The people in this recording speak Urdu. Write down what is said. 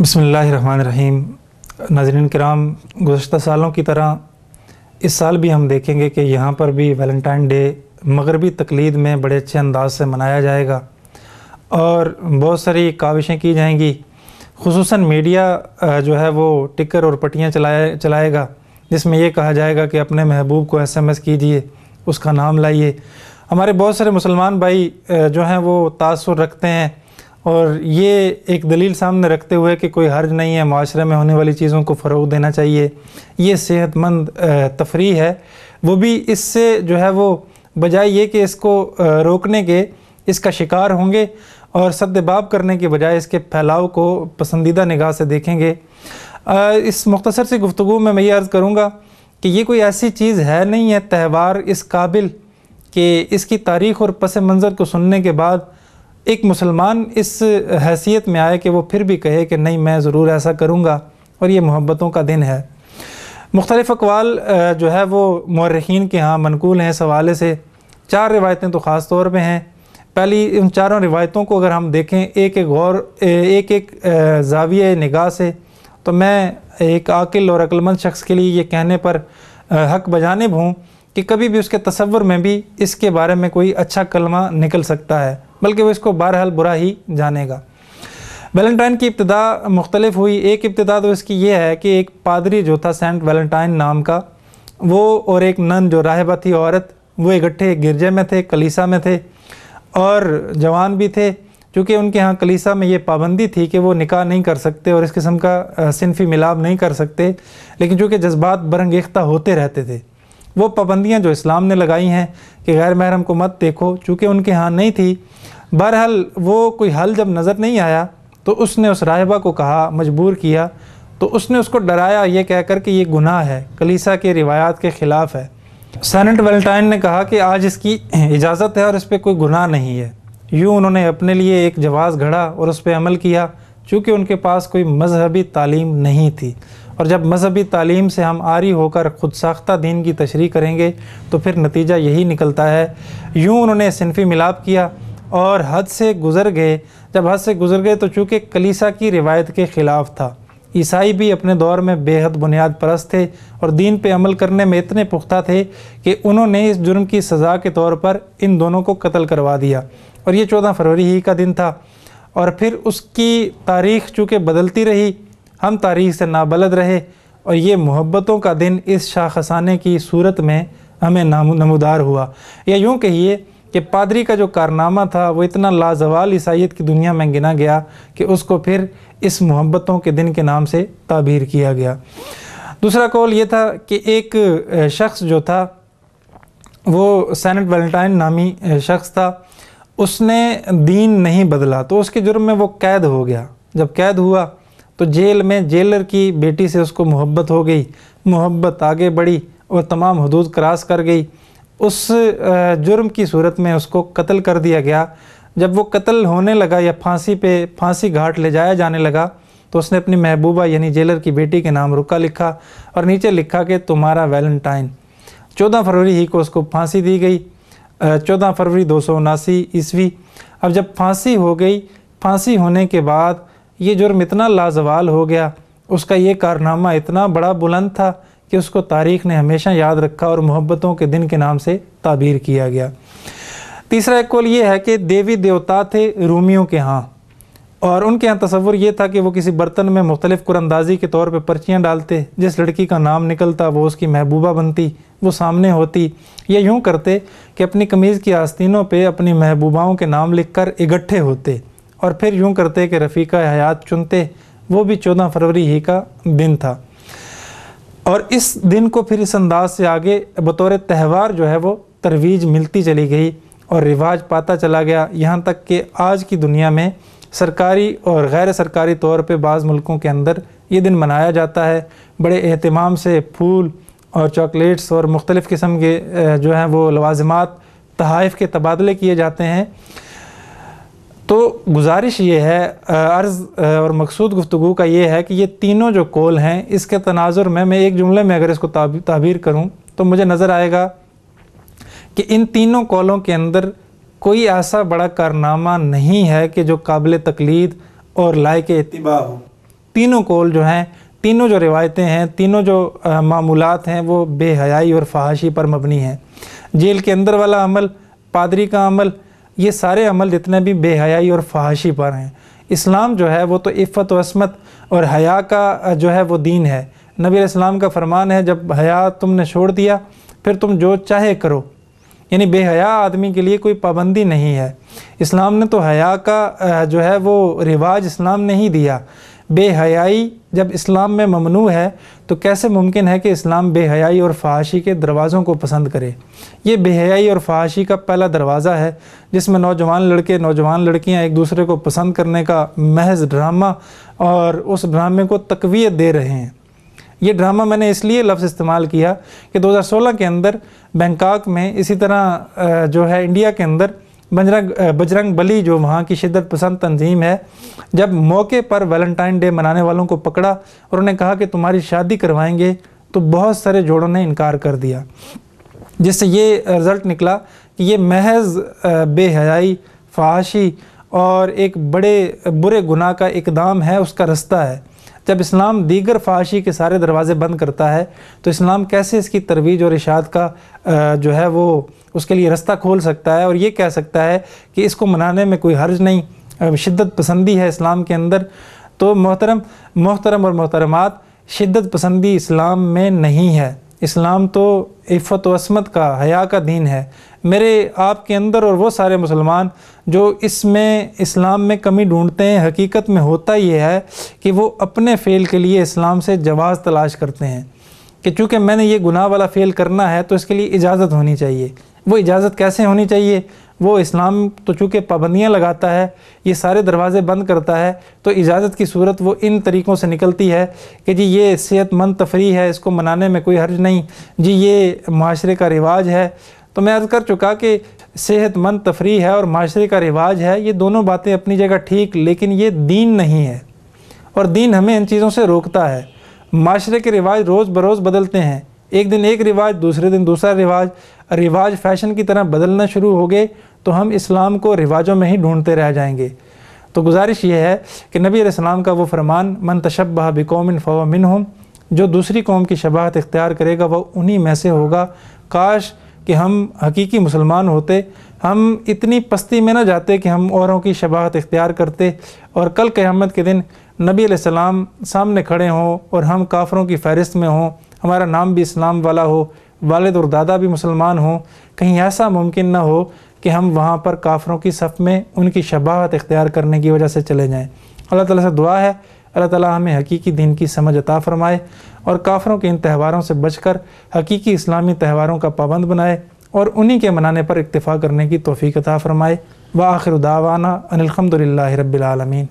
بسم اللہ الرحمن الرحیم۔ ناظرین کرام، گزشتہ سالوں کی طرح اس سال بھی ہم دیکھیں گے کہ یہاں پر بھی ویلنٹائن ڈے مغربی تقلید میں بڑے اچھے انداز سے منایا جائے گا اور بہت ساری کاوشیں کی جائیں گی۔ خصوصاً میڈیا جو ہے وہ ٹکر اور پٹیاں چلائے گا، جس میں یہ کہا جائے گا کہ اپنے محبوب کو SMS کیجئے، اس کا نام لائیے۔ ہمارے بہت سارے مسلمان بھائی جو ہیں وہ تاثر رکھتے ہیں اور یہ ایک دلیل سامنے رکھتے ہوئے کہ کوئی حرج نہیں ہے، معاشرے میں ہونے والی چیزوں کو فروغ دینا چاہیے، یہ صحت مند تفریح ہے، وہ بھی اس سے جو ہے وہ بجائے یہ کہ اس کو روکنے کے اس کا شکار ہوں گے اور سد باب کرنے کے بجائے اس کے پھیلاؤ کو پسندیدہ نگاہ سے دیکھیں گے۔ اس مختصر سی گفتگو میں یہ عرض کروں گا کہ یہ کوئی ایسی چیز ہے نہیں ہے تہوار اس قابل کہ اس کی تاریخ اور پس منظر کو سننے کے بعد ایک مسلمان اس حیثیت میں آئے کہ وہ پھر بھی کہے کہ نہیں، میں ضرور ایسا کروں گا، اور یہ محبتوں کا دن ہے۔ مختلف اقوال جو ہے وہ مورخین کے ہاں منقول ہیں اس حوالے سے۔ 4 روایتیں تو خاص طور پہ ہیں۔ پہلی ان چاروں روایتوں کو اگر ہم دیکھیں ایک زاویہ نگاہ سے، تو میں ایک عاقل اور عقلمند شخص کے لیے یہ کہنے پر حق بجانب ہوں کہ کبھی بھی اس کے تصور میں بھی اس کے بارے میں کوئی اچھا کلمہ نکل سکتا ہے، بلکہ وہ اس کو بہرحال برا ہی جانے گا۔ ویلنٹائن کی ابتدا مختلف ہوئی۔ ایک ابتدا تو اس کی یہ ہے کہ ایک پادری جو تھا سینٹ ویلنٹائن نام کا، وہ اور ایک نن جو راہبہ تھی عورت، وہ اکٹھے گرجے میں تھے، کلیسا میں تھے اور جوان بھی تھے، چونکہ ان کے ہاں کلیسا میں یہ پابندی تھی کہ وہ نکاح نہیں کر سکتے اور اس قسم کا صنفی ملاپ نہیں کر سکتے، لیکن چونکہ جذبات برانگیختہ ہوتے رہتے تھے، وہ پابندیاں جو اسلام نے لگائی ہیں کہ غیر محرم کو مت دیکھو، چونکہ ان کے ہاں نہیں تھی۔ بہرحال وہ کوئی حل جب نظر نہیں آیا تو اس نے اس راہبہ کو کہا، مجبور کیا، تو اس نے اس کو ڈرایا یہ کہہ کر کہ یہ گناہ ہے، کلیسا کے روایات کے خلاف ہے۔ سینٹ ویلنٹائن نے کہا کہ آج اس کی اجازت ہے اور اس پہ کوئی گناہ نہیں ہے۔ یوں انہوں نے اپنے لیے ایک جواز گھڑا اور اس پہ عمل کیا، چونکہ ان کے پاس کوئی مذہبی تعلیم نہیں تھی، اور جب مذہبی تعلیم سے ہم عاری ہو کر خود ساختہ دین کی تشریح کریں گے تو پھر نتیجہ یہی نکلتا ہے۔ یوں انہوں نے صنفی ملاپ کیا اور حد سے گزر گئے۔ جب حد سے گزر گئے تو چونکہ کلیسا کی روایت کے خلاف تھا۔ عیسائی بھی اپنے دور میں بے حد بنیاد پرست تھے اور دین پہ عمل کرنے میں اتنے پختہ تھے کہ انہوں نے اس جرم کی سزا کے طور پر ان دونوں کو قتل کروا دیا، اور یہ 14 فروری ہی کا دن تھا۔ اور پھر اس کی تاریخ چونکہ بدلتی رہی، ہم تاریخ سے نابلد رہے، اور یہ محبتوں کا دن اس شاخسانے کی صورت میں ہمیں نمودار ہوا۔ یا یوں کہیے کہ پادری کا جو کارنامہ تھا وہ اتنا لازوال عیسائیت کی دنیا میں گنا گیا کہ اس کو پھر اس محبتوں کے دن کے نام سے تعبیر کیا گیا۔ دوسرا قول یہ تھا کہ ایک شخص جو تھا وہ سینٹ ویلنٹائن نامی شخص تھا، اس نے دین نہیں بدلا تو اس کے جرم میں وہ قید ہو گیا۔ جب قید ہوا تو جیل میں جیلر کی بیٹی سے اس کو محبت ہو گئی، محبت آگے بڑھی اور تمام حدود کراس کر گئی۔ اس جرم کی صورت میں اس کو قتل کر دیا گیا۔ جب وہ قتل ہونے لگا یا پھانسی گھاٹ لے جایا جانے لگا تو اس نے اپنی محبوبہ یعنی جیلر کی بیٹی کے نام رکا لکھا اور نیچے لکھا کہ تمہارا ویلنٹائن۔ 14 فروری ہی کو اس کو پھانسی دی گئی، 14 فروری 279 عیسوی۔ اب جب پھانسی ہو گئی، پھانسی ہونے کے بعد یہ جرم اتنا لازوال ہو گیا، اس کا یہ کارنامہ اتنا بڑا بلند تھا کہ اس کو تاریخ نے ہمیشہ یاد رکھا اور محبتوں کے دن کے نام سے تعبیر کیا گیا۔ تیسرا ایک قول یہ ہے کہ دیوی دیوتا تھے رومیوں کے ہاں، اور ان کے ہاں تصور یہ تھا کہ وہ کسی برتن میں مختلف قراندازی کے طور پہ پرچیاں ڈالتے، جس لڑکی کا نام نکلتا وہ اس کی محبوبہ بنتی، وہ سامنے ہوتی، یا یوں کرتے کہ اپنی قمیض کی آستینوں پہ اپنی محبوباؤں کے نام لکھ کر اکٹھے ہوتے، اور پھر یوں کرتے کہ رفیقہ حیات چنتے۔ وہ بھی 14 فروری ہی کا دن تھا، اور اس دن کو پھر اس انداز سے آگے بطور تہوار جو ہے وہ ترویج ملتی چلی گئی اور رواج پاتا چلا گیا، یہاں تک کہ آج کی دنیا میں سرکاری اور غیر سرکاری طور پہ بعض ملکوں کے اندر یہ دن منایا جاتا ہے۔ بڑے اہتمام سے پھول اور چاکلیٹس اور مختلف قسم کے جو ہیں وہ لوازمات، تحائف کے تبادلے کیے جاتے ہیں۔ تو گزارش یہ ہے، عرض اور مقصود گفتگو کا یہ ہے کہ یہ تینوں جو قول ہیں اس کے تناظر میں ایک جملے میں اگر اس کو تعبیر کروں تو مجھے نظر آئے گا کہ ان تینوں قولوں کے اندر کوئی ایسا بڑا کارنامہ نہیں ہے کہ جو قابل تقلید اور لائق اتباع ہو۔ تینوں قول جو ہیں، تینوں جو روایتیں ہیں، تینوں جو معمولات ہیں وہ بے حیائی اور فحاشی پر مبنی ہیں۔ جیل کے اندر والا عمل، پادری کا عمل، یہ سارے عمل جتنے بھی بے حیائی اور فحاشی پر ہیں۔ اسلام جو ہے وہ تو عفت و عصمت اور حیا کا جو ہے وہ دین ہے۔ نبی علیہ السلام کا فرمان ہے، جب حیا تم نے چھوڑ دیا پھر تم جو چاہے کرو، یعنی بے حیا آدمی کے لیے کوئی پابندی نہیں ہے۔ اسلام نے تو حیا کا جو ہے وہ رواج اسلام نے ہی دیا۔ بے حیائی جب اسلام میں ممنوع ہے تو کیسے ممکن ہے کہ اسلام بے حیائی اور فحاشی کے دروازوں کو پسند کرے؟ یہ بے حیائی اور فحاشی کا پہلا دروازہ ہے، جس میں نوجوان لڑکے نوجوان لڑکیاں ایک دوسرے کو پسند کرنے کا محض ڈرامہ اور اس ڈرامے کو تقویت دے رہے ہیں۔ یہ ڈرامہ میں نے اس لیے لفظ استعمال کیا کہ 2016 کے اندر بینکاک میں، اسی طرح جو ہے انڈیا کے اندر بجرنگ بلی جو وہاں کی شدت پسند تنظیم ہے، جب موقع پر ویلنٹائن ڈے منانے والوں کو پکڑا اور انہوں نے کہا کہ تمہاری شادی کروائیں گے، تو بہت سارے جوڑوں نے انکار کر دیا، جس سے یہ رزلٹ نکلا کہ یہ محض بے حیائی، فحاشی اور ایک بڑے برے گناہ کا اقدام ہے، اس کا رستہ ہے۔ جب اسلام دیگر فحاشی کے سارے دروازے بند کرتا ہے تو اسلام کیسے اس کی ترویج اور اشاعت کا جو ہے وہ اس کے لیے رستہ کھول سکتا ہے اور یہ کہہ سکتا ہے کہ اس کو منانے میں کوئی حرج نہیں، شدت پسندی ہے اسلام کے اندر؟ تو محترم اور محترمات، شدت پسندی اسلام میں نہیں ہے۔ اسلام تو عفت و عصمت کا، حیا کا دین ہے۔ میرے آپ کے اندر اور وہ سارے مسلمان جو اس میں اسلام میں کمی ڈھونڈتے ہیں، حقیقت میں ہوتا یہ ہے کہ وہ اپنے فعل کے لیے اسلام سے جواز تلاش کرتے ہیں کہ چونکہ میں نے یہ گناہ والا فعل کرنا ہے تو اس کے لیے اجازت ہونی چاہیے۔ وہ اجازت کیسے ہونی چاہیے؟ وہ اسلام تو چونکہ پابندیاں لگاتا ہے، یہ سارے دروازے بند کرتا ہے، تو اجازت کی صورت وہ ان طریقوں سے نکلتی ہے کہ جی یہ صحت مند تفریح ہے، اس کو منانے میں کوئی حرج نہیں، جی یہ معاشرے کا رواج ہے۔ تو میں عرض کر چکا کہ صحت مند تفریح ہے اور معاشرے کا رواج ہے، یہ دونوں باتیں اپنی جگہ ٹھیک، لیکن یہ دین نہیں ہے، اور دین ہمیں ان چیزوں سے روکتا ہے۔ معاشرے کے رواج روز بروز بدلتے ہیں، ایک دن ایک رواج، دوسرے دن دوسرا رواج فیشن کی طرح بدلنا شروع ہو گئے تو ہم اسلام کو رواجوں میں ہی ڈھونڈتے رہ جائیں گے۔ تو گزارش یہ ہے کہ نبی علیہ السلام کا وہ فرمان، من تشبہ بقوم فہو منہم، جو دوسری قوم کی شباہت اختیار کرے گا وہ انہی میں سے ہوگا۔ کاش کہ ہم حقیقی مسلمان ہوتے، ہم اتنی پستی میں نہ جاتے کہ ہم اوروں کی شباہت اختیار کرتے اور کل قیامت کے دن نبی علیہ السلام سامنے کھڑے ہوں اور ہم کافروں کی فہرست میں ہوں، ہمارا نام بھی اسلام والا ہو، والد اور دادا بھی مسلمان ہوں، کہیں ایسا ممکن نہ ہو کہ ہم وہاں پر کافروں کی صف میں ان کی شباہت اختیار کرنے کی وجہ سے چلے جائیں۔ اللہ تعالیٰ سے دعا ہے اللہ تعالیٰ ہمیں حقیقی دین کی سمجھ عطا فرمائے اور کافروں کے ان تہواروں سے بچ کر حقیقی اسلامی تہواروں کا پابند بنائے اور انہی کے منانے پر اکتفا کرنے کی توفیق عطا فرمائے۔ وآخر دعوانا ان الحمد للہ رب العالمین۔